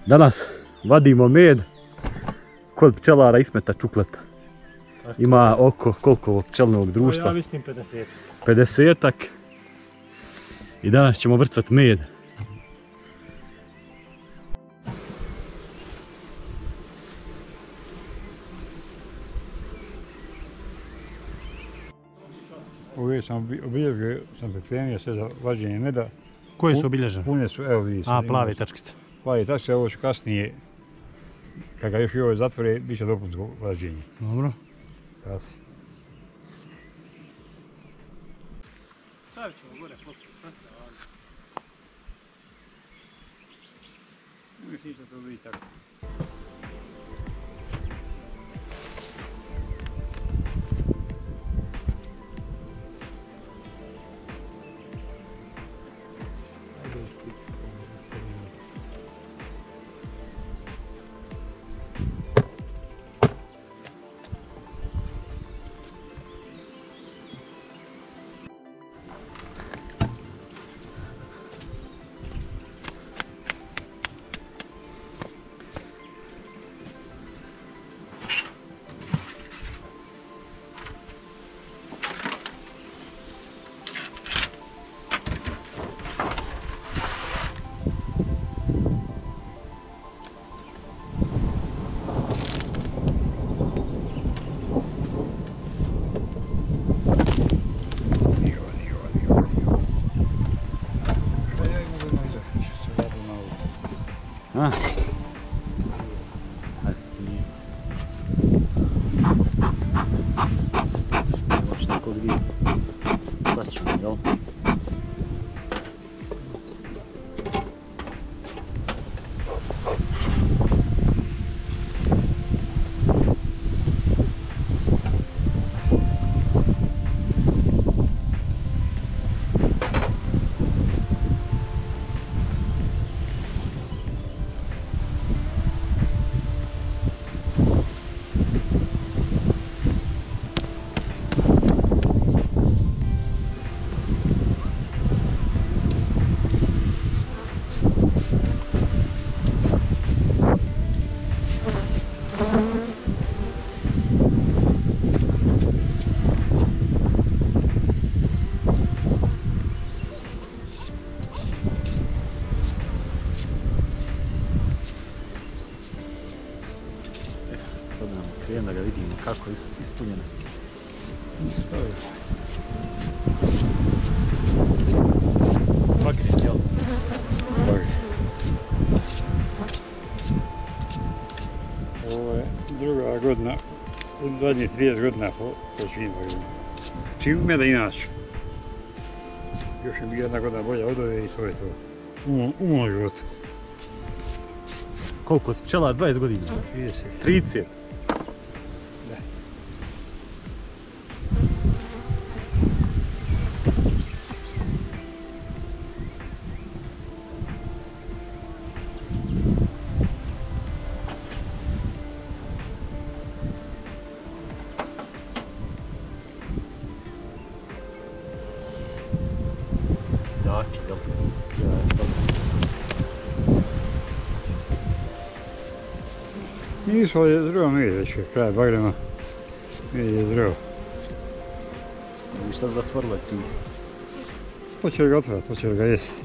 Danas vadimo med kod pčelara Ismeta Čukleta. Ima oko koliko ovog pčelnog društva? Ja mislim 50. 50-ak. I danas ćemo vrcat med. Uvijek sam obilježio, sam pripremio sve za vađenje meda. Koje su obilježene? Pune su, evo vidi se. Plave tačkice. Plave tačkice, ovo ću kasnije, kad ga još i ovo zatvore, bit će dopunsko vađenje. Dobro. Krasi. Stavit ćemo gore poslije. Mislim da to vidi tako. Da ga vidimo kako je ispunjeno. Bagri, jel? Bagri. Ovo je druga godina, zadnjih 30 godina po čini bagrima. Čim meda inače. Još je bi jedna godina bolja od ove i to je to. U mom životu. Koliko si pčela? 20 godina? 30. 30? Nisu ovdje zdravo med već kraj bagrema. Med je zdravo. I šta zatvorilo je ti? Počeli ga otvrati, počeli ga jesti.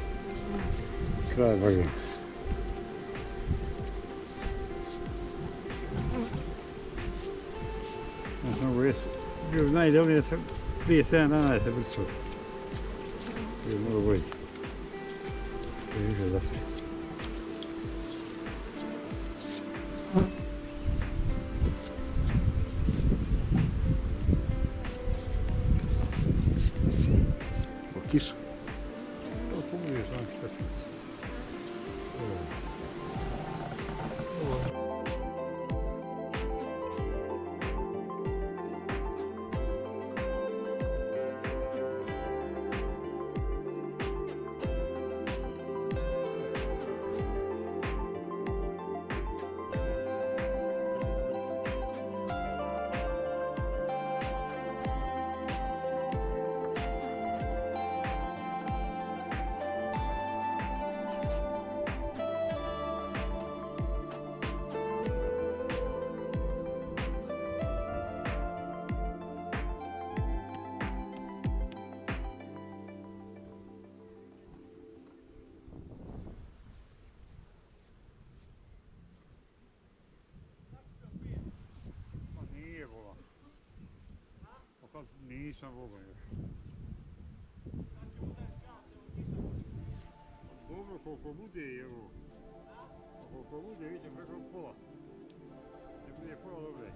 Kraj bagrema. Ne mogu jesti. Bio bi najdobnije prije 7 dana je se brcao. Bio mnogo bolji. To je više zatvori. Kiša. To pogledaj sam štetnici. nisam Boga još. Dobro, koliko bude, evo. Koliko bude, vidite, preko pola. Ne bude pola dobre.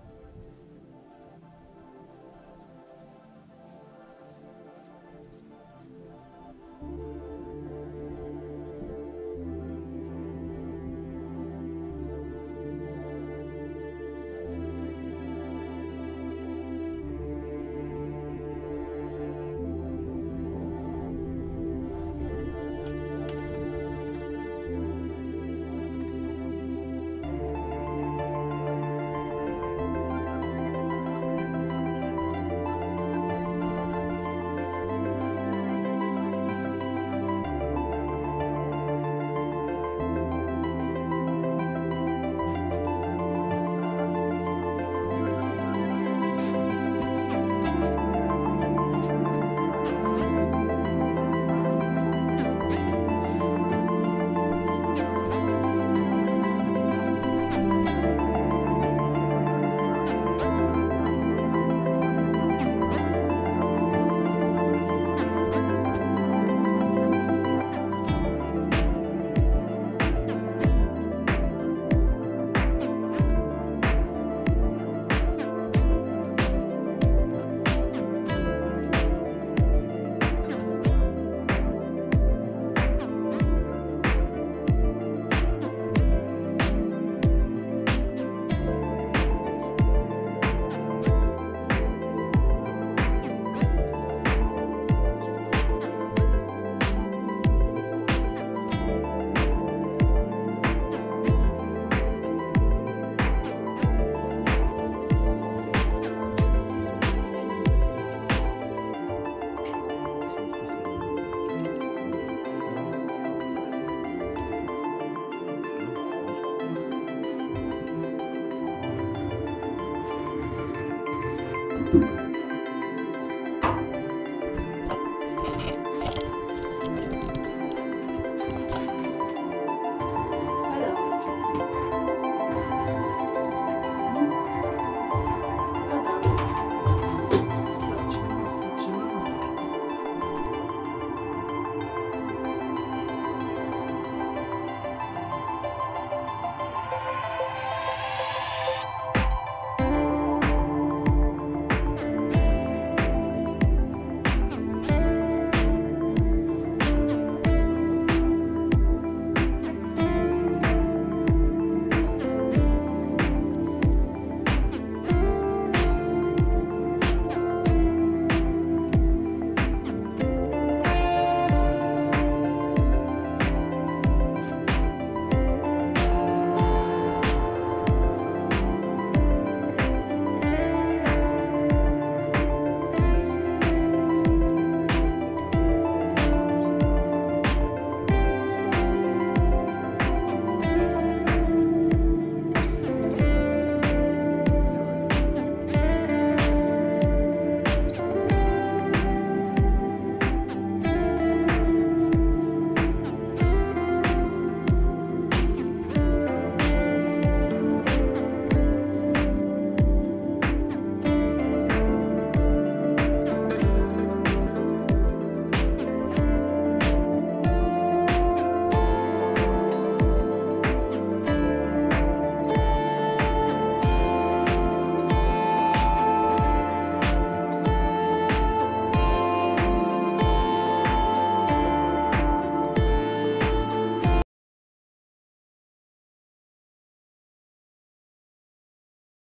Thank you.